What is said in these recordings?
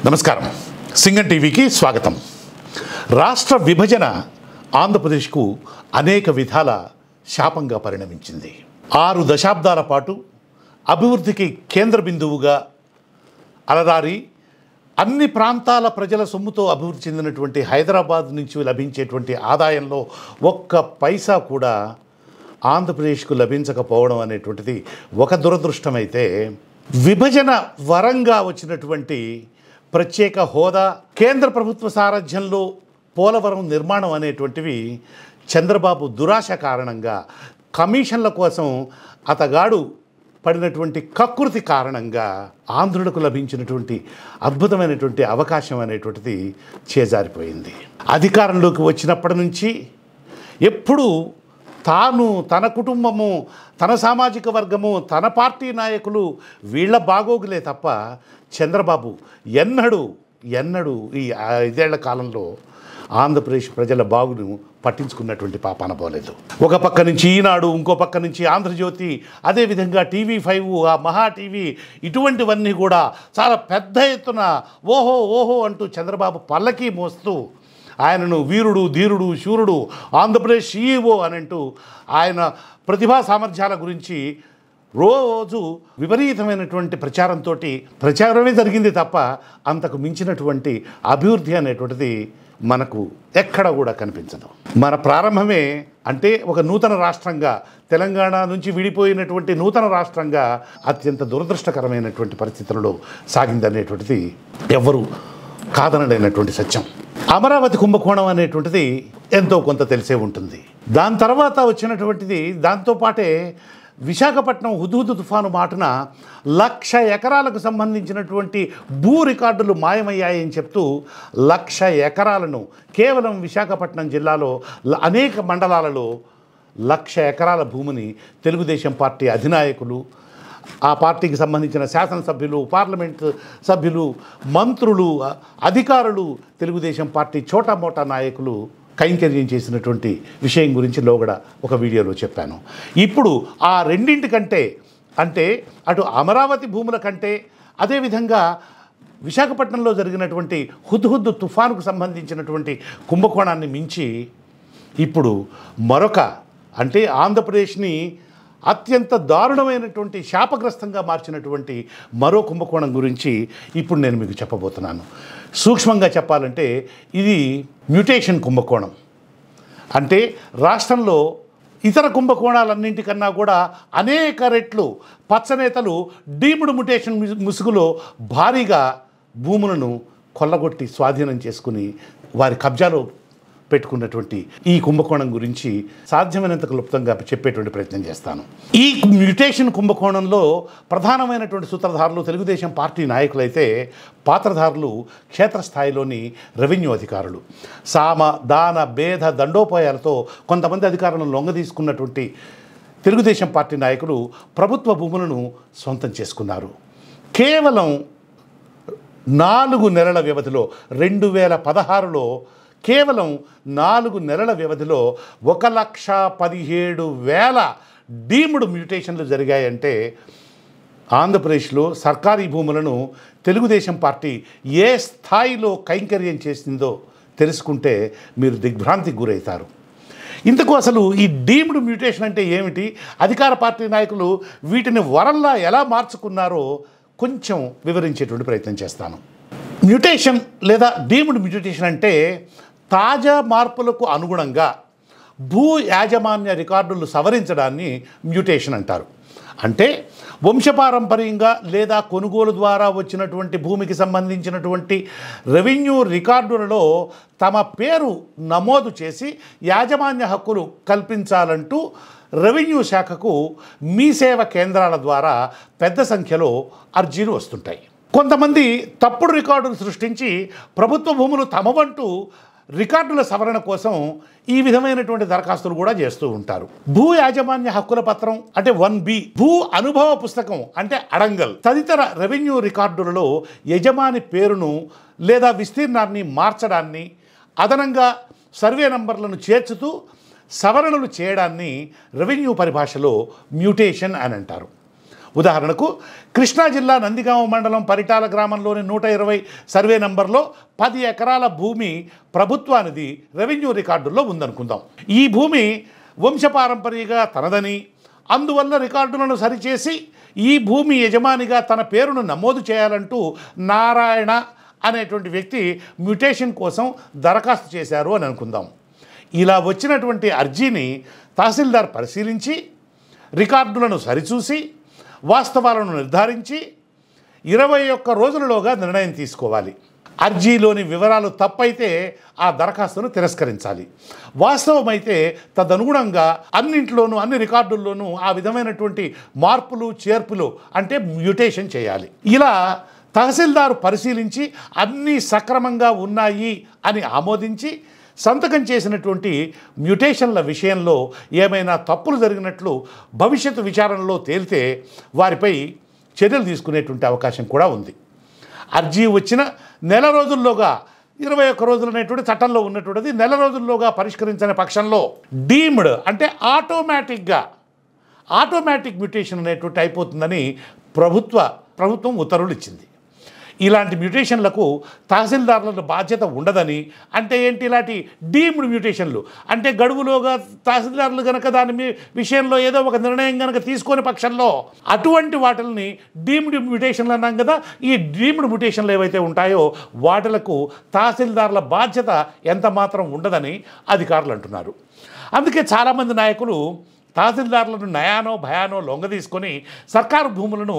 నమస్కారం. సింగం టీవీకి స్వాగతం. రాష్ట్ర విభజన ఆంధ్రప్రదేశ్కు అనేక విధాల శాపంగా పరిణమించింది. 6 దశాబ్దాల పాటు అభివృద్ధికి కేంద్ర బిందువుగా అలరారి అన్ని ప్రాంతాల ప్రజల సొమ్ముతో అభివృద్ధి చెందినటువంటి హైదరాబాద్ నుంచి లభించేటువంటి ఆదాయంలో ఒక్క పైసా కూడా ఆంధ్రప్రదేశ్కు లభించకపోవడం అనేటువంటిది ఒక దురదృష్టమైతే, విభజన వరంగా వచ్చినటువంటి ప్రత్యేక హోదా, కేంద్ర ప్రభుత్వ సారథ్యంలో పోలవరం నిర్మాణం అనేటువంటివి చంద్రబాబు దురాశ కారణంగా, కమిషన్ల కోసం అతగాడు పడినటువంటి కకృతి కారణంగా ఆంధ్రులకు లభించినటువంటి అద్భుతమైనటువంటి అవకాశం అనేటువంటిది చేజారిపోయింది. అధికారంలోకి వచ్చినప్పటి నుంచి ఎప్పుడూ తాను, తన కుటుంబము, తన సామాజిక వర్గము, తన పార్టీ నాయకులు వీళ్ళ బాగోగులే తప్ప చంద్రబాబు ఎన్నడూ ఈ 5 ఏళ్ల కాలంలో ఆంధ్రప్రదేశ్ ప్రజల బాగును పట్టించుకున్నటువంటి పాపాన పోలేదు. ఒక పక్క నుంచి ఈనాడు, ఇంకో పక్క నుంచి ఆంధ్రజ్యోతి, అదేవిధంగా TV5, ఆ మహా టీవీ, ఇటువంటివన్నీ కూడా చాలా పెద్ద ఎత్తున ఓహో అంటూ చంద్రబాబు పల్లకి మోస్తూ ఆయనను వీరుడు, ధీరుడు, శూరుడు, ఆంధ్రప్రదేశ్ CEO అని అంటూ ఆయన ప్రతిభా సామర్థ్యాల గురించి రోజు విపరీతమైనటువంటి ప్రచారమే జరిగింది తప్ప అంతకు మించినటువంటి అభివృద్ధి అనేటువంటిది మనకు ఎక్కడ కూడా కనిపించదు. మన ప్రారంభమే అంటే ఒక నూతన రాష్ట్రంగా, తెలంగాణ నుంచి విడిపోయినటువంటి నూతన రాష్ట్రంగా అత్యంత దురదృష్టకరమైనటువంటి పరిస్థితులలో సాగిందనేటువంటిది ఎవ్వరూ కాదనలేనటువంటి సత్యం. అమరావతి కుంభకోణం అనేటువంటిది ఎంతో కొంత తెలిసే ఉంటుంది. దాని తర్వాత వచ్చినటువంటిది, దాంతోపాటే విశాఖపట్నం హుదూదు తుఫాను మాటున 1,00,000 ఎకరాలకు సంబంధించినటువంటి భూ రికార్డులు మాయమయ్యాయని చెప్తూ 1,00,000 ఎకరాలను కేవలం విశాఖపట్నం జిల్లాలో అనేక మండలాలలో 1,00,000 ఎకరాల భూమిని తెలుగుదేశం పార్టీ అధినాయకులు, ఆ పార్టీకి సంబంధించిన శాసనసభ్యులు, పార్లమెంట్ సభ్యులు, మంత్రులు, అధికారులు, తెలుగుదేశం పార్టీ చోటామోటా నాయకులు కైంకర్యం చేసినటువంటి విషయం గురించి లోగడ ఒక వీడియోలో చెప్పాను. ఇప్పుడు ఆ రెండింటికంటే, అంటే అటు అమరావతి భూముల కంటే, అదేవిధంగా విశాఖపట్నంలో జరిగినటువంటి హుద్హుద్ తుఫానుకు సంబంధించినటువంటి కుంభకోణాన్ని మించి ఇప్పుడు మరొక, అంటే ఆంధ్రప్రదేశ్ని అత్యంత దారుణమైనటువంటి శాపగ్రస్తంగా మార్చినటువంటి మరో కుంభకోణం గురించి ఇప్పుడు నేను మీకు చెప్పబోతున్నాను. సూక్ష్మంగా చెప్పాలంటే ఇది మ్యూటేషన్ కుంభకోణం. అంటే రాష్ట్రంలో ఇతర కుంభకోణాలన్నింటికన్నా కూడా అనేక రెట్లు పచ్చనేతలు డీమ్డ్ మ్యూటేషన్ ముసుగులో భారీగా భూములను కొల్లగొట్టి స్వాధీనం చేసుకుని వారి కబ్జాలో పెట్టుకున్నటువంటి ఈ కుంభకోణం గురించి సాధ్యమైనంత క్లుప్తంగా చెప్పేటువంటి ప్రయత్నం చేస్తాను. ఈ మ్యూటేషన్ కుంభకోణంలో ప్రధానమైనటువంటి సూత్రధారులు తెలుగుదేశం పార్టీ నాయకులైతే, పాత్రధారులు క్షేత్రస్థాయిలోని రెవెన్యూ అధికారులు. సామ దాన భేద దండోపాయాలతో కొంతమంది అధికారులను లొంగదీసుకున్నటువంటి తెలుగుదేశం పార్టీ నాయకులు ప్రభుత్వ భూములను సొంతం చేసుకున్నారు. కేవలం 4 నెలల వ్యవధిలో 2016లో కేవలం 4 నెలల వ్యవధిలో 1,17,000 డీమ్డ్ మ్యూటేషన్లు జరిగాయంటే ఆంధ్రప్రదేశ్లో సర్కారీ భూములను తెలుగుదేశం పార్టీ ఏ స్థాయిలో కైంకర్యం చేసిందో తెలుసుకుంటే మీరు దిగ్భ్రాంతికి గురవుతారు. ఇందుకు అసలు ఈ డీమ్డ్ మ్యూటేషన్ అంటే ఏమిటి, అధికార పార్టీ నాయకులు వీటిని వరల్లా ఎలా మార్చుకున్నారో కొంచెం వివరించేటువంటి ప్రయత్నం చేస్తాను. మ్యూటేషన్ లేదా డీమ్డ్ మ్యూటేషన్ అంటే తాజా మార్పులకు అనుగుణంగా భూ యాజమాన్య రికార్డులు సవరించడాన్ని మ్యూటేషన్ అంటారు. అంటే వంశపారంపర్యంగా లేదా కొనుగోలు ద్వారా వచ్చినటువంటి భూమికి సంబంధించినటువంటి రెవెన్యూ రికార్డులలో తమ పేరు నమోదు చేసి యాజమాన్య హక్కులు కల్పించాలంటూ రెవెన్యూ శాఖకు మీ సేవ కేంద్రాల ద్వారా పెద్ద సంఖ్యలో అర్జీలు వస్తుంటాయి. కొంతమంది తప్పుడు రికార్డులు సృష్టించి ప్రభుత్వ భూములు తమవంటూ రికార్డుల సవరణ కోసం ఈ విధమైనటువంటి దరఖాస్తులు కూడా చేస్తూ ఉంటారు. భూ యాజమాన్య హక్కుల పత్రం అంటే 1B, భూ అనుభవ పుస్తకం అంటే అడంగల్ తదితర రెవెన్యూ రికార్డులలో యజమాని పేరును లేదా విస్తీర్ణాన్ని మార్చడాన్ని, అదనంగా సర్వే నంబర్లను చేర్చుతూ సవరణలు చేయడాన్ని రెవెన్యూ పరిభాషలో మ్యూటేషన్ అని అంటారు. ఉదాహరణకు కృష్ణా జిల్లా నందిగామ మండలం పరిటాల గ్రామంలోని 120 సర్వే నంబర్లో 10 ఎకరాల భూమి ప్రభుత్వానిది రెవెన్యూ రికార్డుల్లో ఉందనుకుందాం. ఈ భూమి వంశపారంపర్యంగా తనదని, అందువల్ల రికార్డులను సరిచేసి ఈ భూమి యజమానిగా తన పేరును నమోదు చేయాలంటూ నారాయణ అనేటువంటి వ్యక్తి మ్యుటేషన్ కోసం దరఖాస్తు చేశారు అని అనుకుందాం. ఇలా వచ్చినటువంటి అర్జీని తహసీల్దార్ పరిశీలించి రికార్డులను సరిచూసి వాస్తవాలను నిర్ధారించి 21 రోజులలోగా నిర్ణయం తీసుకోవాలి. అర్జీలోని వివరాలు తప్పైతే ఆ దరఖాస్తును తిరస్కరించాలి. వాస్తవమైతే తదనుగుణంగా అన్నింట్లోనూ అన్ని రికార్డుల్లోనూ ఆ విధమైనటువంటి మార్పులు చేర్పులు అంటే మ్యుటేషన్ చేయాలి. ఇలా తహసీల్దారు పరిశీలించి అన్నీ సక్రమంగా ఉన్నాయి అని ఆమోదించి సంతకం చేసినటువంటి మ్యుటేషన్ల విషయంలో ఏమైనా తప్పులు జరిగినట్లు భవిష్యత్తు విచారణలో తేలితే వారిపై చర్యలు తీసుకునేటువంటి అవకాశం కూడా ఉంది. అర్జీ వచ్చిన నెల రోజుల్లోగా 21 రోజులు అనేటువంటి చట్టంలో ఉన్నటువంటిది నెల రోజుల్లోగా పరిష్కరించని పక్షంలో డీమ్డ్ అంటే ఆటోమేటిక్ మ్యుటేషన్ అనేటువంటి అయిపోతుందని ప్రభుత్వం ఉత్తర్వులు ఇచ్చింది. ఇలాంటి మ్యుటేషన్లకు తహసీల్దార్లకు బాధ్యత ఉండదని, అంటే ఏంటి ఇలాంటి డీమ్డ్ మ్యుటేషన్లు అంటే గడువులోగా తహసీల్దార్లు కనుక దాని విషయంలో ఏదో ఒక నిర్ణయం కనుక తీసుకొని పక్షంలో అటువంటి వాటిని డీమ్డ్ మ్యుటేషన్లు అన్నాం కదా, ఈ డీమ్డ్ మ్యుటేషన్లు ఏవైతే ఉంటాయో వాటిలకు తహసీల్దార్ల బాధ్యత ఎంత మాత్రం ఉండదని అధికారులు అంటున్నారు. అందుకే చాలామంది నాయకులు తహసీల్దార్లను నయానో భయానో లొంగ తీసుకొని సర్కారు భూములను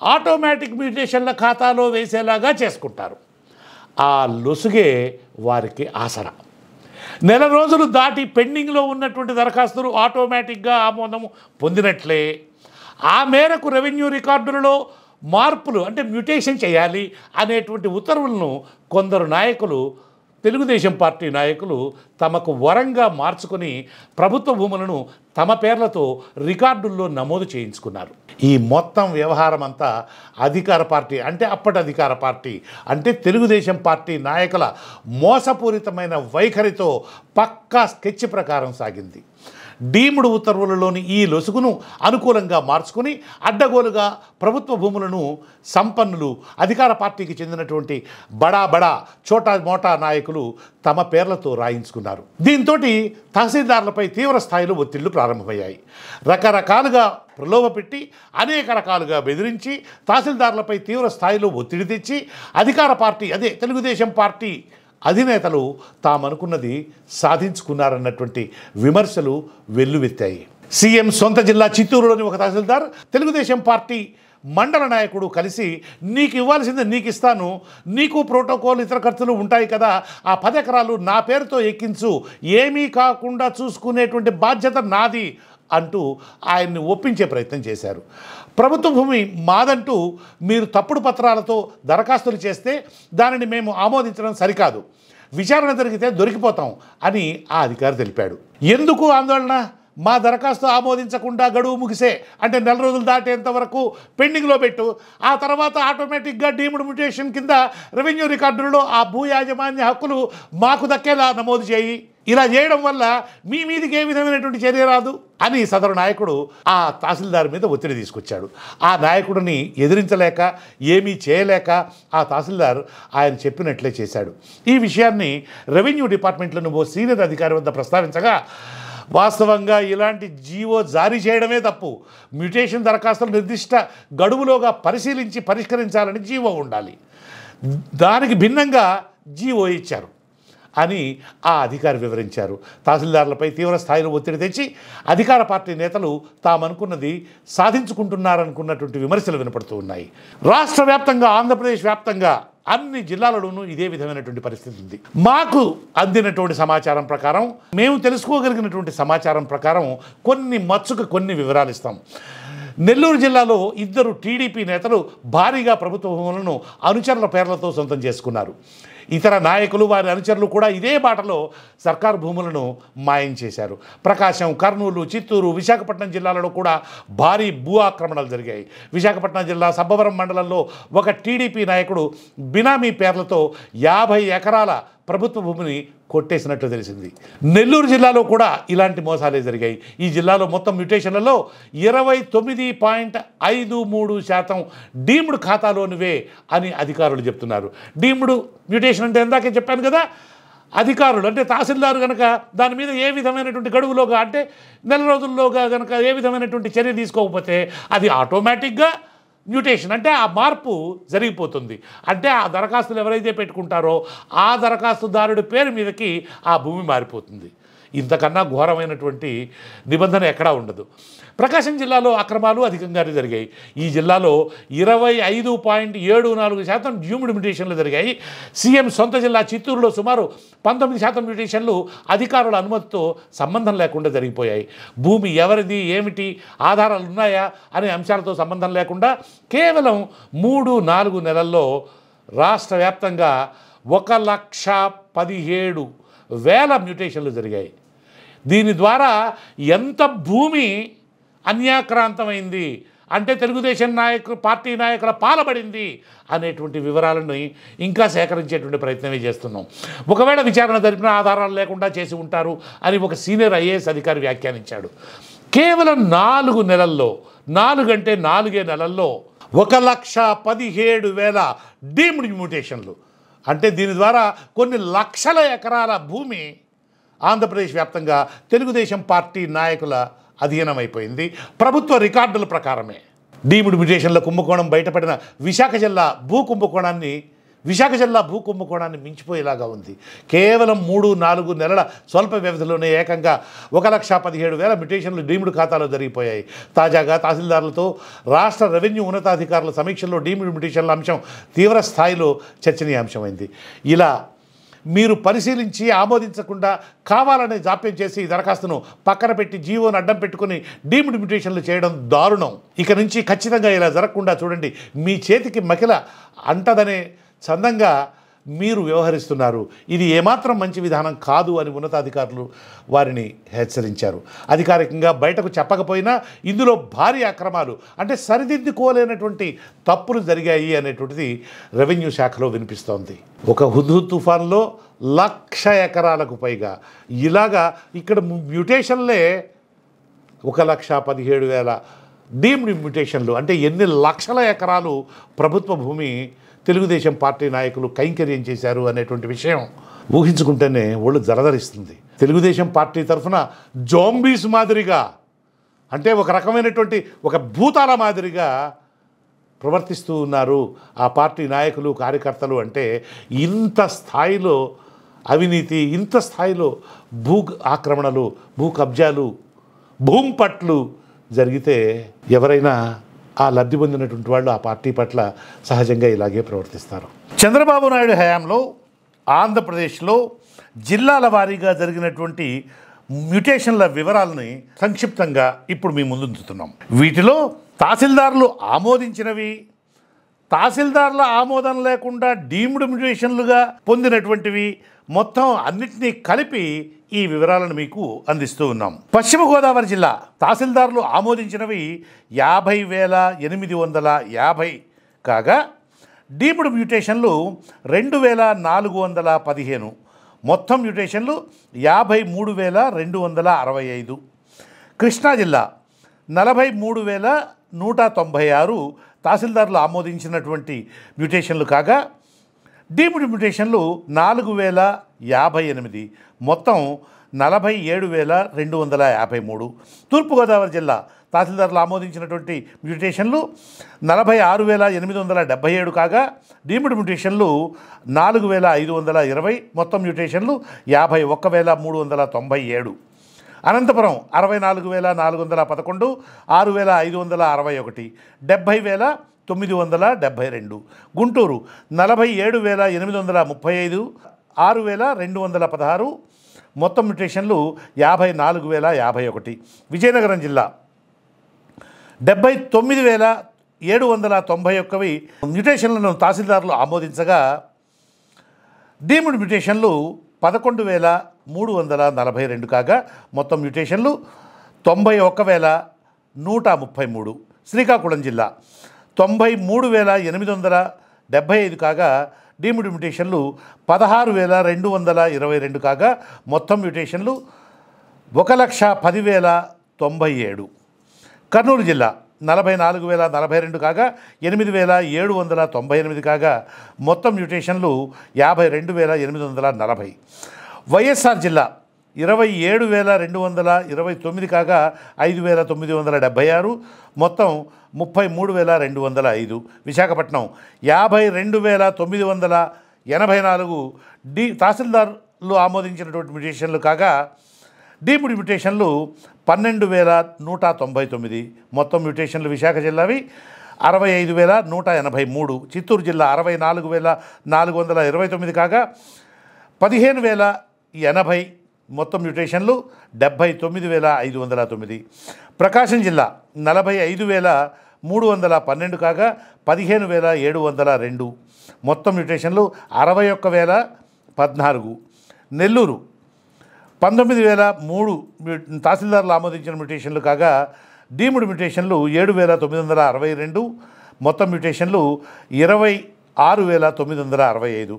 ఆటోమేటిక్ మ్యుటేషన్ల ఖాతాలో వేసేలాగా చేసుకుంటారు. ఆ లొసుగే వారికి ఆసరా. నెల రోజులు దాటి పెండింగ్లో ఉన్నటువంటి దరఖాస్తులు ఆటోమేటిక్గా ఆమోదం పొందినట్లే ఆ మేరకు రెవెన్యూ రికార్డులలో మార్పులు అంటే మ్యుటేషన్ చేయాలి అనేటువంటి ఉత్తర్వులను కొందరు నాయకులు, తెలుగుదేశం పార్టీ నాయకులు తమకు వరంగా మార్చుకొని ప్రభుత్వ భూములను తమ పేర్లతో రికార్డుల్లో నమోదు చేయించుకున్నారు. ఈ మొత్తం వ్యవహారం అంతా అధికార పార్టీ అంటే అప్పటి అధికార పార్టీ అంటే తెలుగుదేశం పార్టీ నాయకుల మోసపూరితమైన వైఖరితో పక్కా స్కెచ్ ప్రకారం సాగింది. డీమ్డ్ ఉత్తర్వులలోని ఈ లొసుగును అనుకూలంగా మార్చుకుని అడ్డగోలుగా ప్రభుత్వ భూములను సంపన్నులు, అధికార పార్టీకి చెందినటువంటి బడా చోటా మోటా నాయకులు తమ పేర్లతో రాయించుకున్నారు. దీంతో తహసీల్దార్లపై తీవ్ర స్థాయిలో ఒత్తిళ్లు ప్రారంభమయ్యాయి. రకరకాలుగా ప్రలోభపెట్టి అనేక రకాలుగా బెదిరించి తహసీల్దార్లపై తీవ్ర స్థాయిలో ఒత్తిడి తెచ్చి అధికార పార్టీ అదే తెలుగుదేశం పార్టీ అధినేతలు తామనుకున్నది సాధించుకున్నారన్నటువంటి విమర్శలు వెల్లువెత్తాయి. సీఎం సొంత జిల్లా చిత్తూరులోని ఒక తహసీల్దార్ తెలుగుదేశం పార్టీ మండల నాయకుడు కలిసి నీకు ఇవ్వాల్సింది నీకు ఇస్తాను, నీకు ప్రోటోకాల్ ఇతర ఖర్చులు ఉంటాయి కదా, ఆ 10 ఎకరాలు నా పేరుతో ఎక్కించు, ఏమీ కాకుండా చూసుకునేటువంటి బాధ్యత నాది అంటూ ఆయన్ని ఒప్పించే ప్రయత్నం చేశారు. ప్రభుత్వ భూమి మాదంటూ మీరు తప్పుడు పత్రాలతో దరఖాస్తులు చేస్తే దానిని మేము ఆమోదించడం సరికాదు, విచారణ జరిగితే దొరికిపోతాం అని ఆ అధికారి తెలిపాడు. ఎందుకు ఆందోళన? మా దరఖాస్తు ఆమోదించకుండా గడువు ముగిసే అంటే నెల రోజులు దాటేంత వరకు పెండింగ్లో పెట్టు, ఆ తర్వాత ఆటోమేటిక్గా డీమ్డ్ మ్యుటేషన్ కింద రెవెన్యూ రికార్డులలో ఆ భూ యాజమాన్య హక్కులు మాకు దక్కేలా నమోదు చేయి. ఇలా చేయడం వల్ల మీ మీదికి ఏ విధమైనటువంటి చర్య రాదు అని సదరు నాయకుడు ఆ తహసీల్దార్ మీద ఒత్తిడి తీసుకొచ్చాడు. ఆ నాయకుడిని ఎదిరించలేక ఏమీ చేయలేక ఆ తహసీల్దార్ ఆయన చెప్పినట్లే చేశాడు. ఈ విషయాన్ని రెవెన్యూ డిపార్ట్మెంట్లను ఓ సీనియర్ అధికారి వద్ద ప్రస్తావించగా వాస్తవంగా ఇలాంటి జీవో జారీ చేయడమే తప్పు, మ్యుటేషన్ దరఖాస్తులు నిర్దిష్ట గడువులోగా పరిశీలించి పరిష్కరించాలని జీవో ఉండాలి, దానికి భిన్నంగా జీవో ఇచ్చారు అని ఆ అధికారి వివరించారు. తహసీల్దార్లపై తీవ్ర స్థాయిలో ఒత్తిడి తెచ్చి అధికార పార్టీ నేతలు తామనుకున్నది సాధించుకుంటున్నారనుకున్నటువంటి విమర్శలు వినపడుతూ ఉన్నాయి. రాష్ట్ర వ్యాప్తంగా, ఆంధ్రప్రదేశ్ వ్యాప్తంగా అన్ని జిల్లాలలోనూ ఇదే విధమైనటువంటి పరిస్థితి ఉంది. మాకు అందినటువంటి సమాచారం ప్రకారం, మేము తెలుసుకోగలిగినటువంటి సమాచారం ప్రకారం కొన్ని వివరాలు ఇస్తాం. నెల్లూరు జిల్లాలో 2 టీడీపీ నేతలు భారీగా ప్రభుత్వ భూములను అనుచరుల పేర్లతో సొంతం చేసుకున్నారు. ఇతర నాయకులు వారి అనుచరులు కూడా ఇదే బాటలో సర్కారు భూములను మాయం చేశారు. ప్రకాశం, కర్నూలు, చిత్తూరు, విశాఖపట్నం జిల్లాలలో కూడా భారీ భూ ఆక్రమణలు జరిగాయి. విశాఖపట్నం జిల్లా సబ్బవరం మండలంలో ఒక టీడీపీ నాయకుడు బినామీ పేర్లతో 50 ఎకరాల ప్రభుత్వ భూమిని కొట్టేసినట్లు తెలిసింది. నెల్లూరు జిల్లాలో కూడా ఇలాంటి మోసాలే జరిగాయి. ఈ జిల్లాలో మొత్తం మ్యూటేషన్లలో 29.53% డీమ్డ్ ఖాతాలోనివే అని అధికారులు చెప్తున్నారు. డీమ్డ్ మ్యూటేషన్ అంటే ఇందాకే చెప్పాను కదా, అధికారులు అంటే తహసీల్దారు కనుక దాని మీద ఏ విధమైనటువంటి గడువులోగా అంటే నెల రోజుల్లోగా కనుక ఏ విధమైనటువంటి చర్య తీసుకోకపోతే అది ఆటోమేటిక్గా మ్యూటేషన్ అంటే ఆ మార్పు జరిగిపోతుంది. అంటే ఆ దరఖాస్తులు ఎవరైతే పెట్టుకుంటారో ఆ దరఖాస్తుదారుడి పేరు మీదకి ఆ భూమి మారిపోతుంది. ఇంతకన్నా ఘోరమైనటువంటి నిబంధన ఎక్కడా ఉండదు. ప్రకాశం జిల్లాలో అక్రమాలు అధికంగానే జరిగాయి. ఈ జిల్లాలో 25.74% డ్యూమ్డ్ మ్యూటేషన్లు జరిగాయి. సీఎం సొంత జిల్లా చిత్తూరులో సుమారు 19% మ్యూటేషన్లు అధికారుల అనుమతితో సంబంధం లేకుండా జరిగిపోయాయి. భూమి ఎవరిది, ఏమిటి, ఆధారాలు ఉన్నాయా అనే అంశాలతో సంబంధం లేకుండా కేవలం 3-4 నెలల్లో రాష్ట్ర వ్యాప్తంగా 1,17,000 మ్యూటేషన్లు జరిగాయి. దీని ద్వారా ఎంత భూమి అన్యాక్రాంతమైంది అంటే తెలుగుదేశం పార్టీ నాయకుల పాలబడింది అనేటువంటి వివరాలను ఇంకా సేకరించేటువంటి ప్రయత్నమే చేస్తున్నాం. ఒకవేళ విచారణ జరిపిన ఆధారాలు లేకుండా చేసి ఉంటారు అని ఒక సీనియర్ ఐఏఎస్ అధికారి వ్యాఖ్యానించాడు. కేవలం 4 నెలల్లో, 4 అంటే 4 నెలల్లో 1,17,000 డీమ్డ్ మ్యూటేషన్లు అంటే దీని ద్వారా కొన్ని లక్షల ఎకరాల భూమి ఆంధ్రప్రదేశ్ వ్యాప్తంగా తెలుగుదేశం పార్టీ నాయకుల అధీనమైపోయింది. ప్రభుత్వ రికార్డుల ప్రకారమే డీమ్డ్ మ్యూటేషన్ల కుంభకోణం బయటపడిన విశాఖ జిల్లా భూ కుంభకోణాన్ని మించిపోయేలాగా ఉంది. కేవలం 3-4 నెలల స్వల్ప వ్యవధిలోనే ఏకంగా 1,17,000 మ్యూటేషన్లు డీమ్డ్ ఖాతాలో జరిగిపోయాయి. తాజాగా తహసీల్దారులతో రాష్ట్ర రెవెన్యూ ఉన్నతాధికారుల సమీక్షల్లో డీమ్డ్ మ్యూటేషన్ల అంశం తీవ్ర స్థాయిలో చర్చనీయాంశమైంది. ఇలా మీరు పరిశీలించి ఆమోదించకుండా కావాలనే జాప్యం చేసి ఈ దరఖాస్తును పక్కన పెట్టి జీవోను అడ్డం పెట్టుకుని డీమ్డ్ మ్యూటేషన్లు చేయడం దారుణం. ఇక నుంచి ఖచ్చితంగా ఇలా జరగకుండా చూడండి. మీ చేతికి మకిల అంటదనే చందంగా మీరు వ్యవహరిస్తున్నారు. ఇది ఏమాత్రం మంచి విధానం కాదు అని ఉన్నతాధికారులు వారిని హెచ్చరించారు. అధికారికంగా బయటకు చెప్పకపోయినా ఇందులో భారీ అక్రమాలు అంటే సరిదిద్దుకోలేనటువంటి తప్పులు జరిగాయి అనేటువంటిది రెవెన్యూ శాఖలో వినిపిస్తోంది. ఒక హుద్హుద్ తుఫాన్లో 1,00,000 ఎకరాలకు పైగా ఇలాగా ఇక్కడ మ్యూటేషన్లే 1,17,000 డీమ్డ్ మ్యూటేషన్లు అంటే ఎన్ని లక్షల ఎకరాలు ప్రభుత్వ భూమి తెలుగుదేశం పార్టీ నాయకులు కైంకర్యం చేశారు అనేటువంటి విషయం ఊహించుకుంటేనే ఒళ్ళు జలధరిస్తుంది. తెలుగుదేశం పార్టీ తరఫున జోంబీస్ మాదిరిగా అంటే ఒక రకమైనటువంటి ఒక భూతాల మాదిరిగా ప్రవర్తిస్తూ ఉన్నారు ఆ పార్టీ నాయకులు, కార్యకర్తలు. అంటే ఇంత స్థాయిలో అవినీతి, ఇంత స్థాయిలో భూ ఆక్రమణలు, భూ కబ్జాలు, భూమి పట్లు జరిగితే ఎవరైనా ఆ లబ్ధి పొందినటువంటి వాళ్ళు ఆ పార్టీ పట్ల సహజంగా ఇలాగే ప్రవర్తిస్తారు. చంద్రబాబు నాయుడు హయాంలో ఆంధ్రప్రదేశ్లో జిల్లాల వారీగా జరిగినటువంటి మ్యూటేషన్ల వివరాలని సంక్షిప్తంగా ఇప్పుడు మీ ముందు ఉంచుతున్నాం. వీటిలో తహసీల్దారులు ఆమోదించినవి, తహసీల్దారుల ఆమోదం లేకుండా డీమ్డ్ మ్యూటేషన్లుగా పొందినటువంటివి మొత్తం అన్నింటినీ కలిపి ఈ వివరాలను మీకు అందిస్తూ ఉన్నాం. పశ్చిమ గోదావరి జిల్లా తహసీల్దారులు ఆమోదించినవి 50,850 కాగా డీమ్డ్ మ్యూటేషన్లు 2,415. మొత్తం మ్యూటేషన్లు 53,265. కృష్ణా జిల్లా 43,196 తహసీల్దారులు ఆమోదించినటువంటి మ్యూటేషన్లు కాగా డీమ్డ్ మ్యూటేషన్లు 4,058. మొత్తం 47,253. తూర్పుగోదావరి జిల్లా తహసీల్దారులు ఆమోదించినటువంటి మ్యూటేషన్లు 46,877 కాగా డీమ్డ్ మ్యూటేషన్లు 4,520. మొత్తం మ్యూటేషన్లు 51,397. అనంతపురం 64,411, 6,561, 70,972. గుంటూరు 47,835, 6,216. మొత్తం మ్యూటేషన్లు 54,051. విజయనగరం జిల్లా 79,791 మ్యూటేషన్లను తహసీల్దారులు ఆమోదించగా డీమ్డ్ మ్యూటేషన్లు 11,342 కాగా మొత్తం మ్యూటేషన్లు 91,133. శ్రీకాకుళం జిల్లా 93,875 కాగా డీమ్డ్ మ్యూటేషన్లు 16,222 కాగా మొత్తం మ్యూటేషన్లు 1,10,097. కర్నూలు జిల్లా 44,042 కాగా 8,798 కాగా మొత్తం మ్యూటేషన్లు 52,840. వైఎస్ఆర్ జిల్లా 27,229 కాగా 5,976 మొత్తం 33,205. విశాఖపట్నం 52,984 తహసీల్దార్లు ఆమోదించినటువంటి మ్యూటేషన్లు కాగా డీమ్డ్ మ్యూటేషన్లు 12,199. మొత్తం మ్యూటేషన్లు విశాఖ జిల్లావి 65,183. చిత్తూరు జిల్లా 64,429 కాగా 15,080. మొత్తం మ్యూటేషన్లు 79,509. ప్రకాశం జిల్లా 45,312 కాగా 15,702. మొత్తం మ్యూటేషన్లు 61,014. నెల్లూరు 19,003 తహసీల్దార్లు ఆమోదించిన మ్యూటేషన్లు కాగా డీమ్డ్ మ్యూటేషన్లు 7,962. మొత్తం మ్యూటేషన్లు 26,965.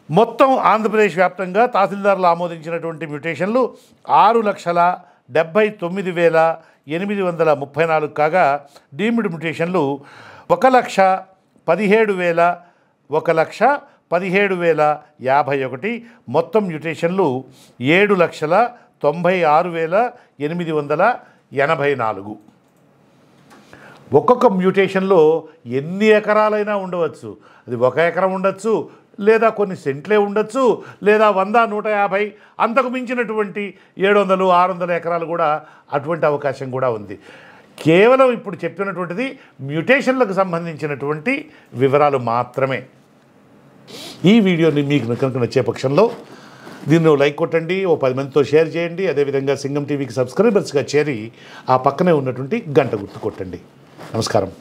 మొత్తం ఆంధ్రప్రదేశ్ వ్యాప్తంగా తహసీల్దార్లు ఆమోదించినటువంటి మ్యూటేషన్లు 6,70,934 కాగా డీమ్డ్ మ్యూటేషన్లు 1,17,051. మొత్తం మ్యూటేషన్లు 7,96,884. ఒక్కొక్క మ్యూటేషన్లో ఎన్ని ఎకరాలైనా ఉండవచ్చు. అది 1 ఎకరం ఉండొచ్చు, లేదా కొన్ని సెంట్లే ఉండొచ్చు, లేదా 100, 150 అంతకు మించినటువంటి 700, 600 ఎకరాలు కూడా అటువంటి అవకాశం కూడా ఉంది. కేవలం ఇప్పుడు చెప్పినటువంటిది మ్యూటేషన్లకు సంబంధించినటువంటి వివరాలు మాత్రమే. ఈ వీడియోని మీకు కనుక నచ్చే పక్షంలో దీన్ని లైక్ కొట్టండి, 10 మందితో షేర్ చేయండి. అదేవిధంగా సింగం టీవీకి సబ్స్క్రైబర్స్గా చేరి ఆ పక్కనే ఉన్నటువంటి గంట గుర్తు కొట్టండి. నమస్కారం.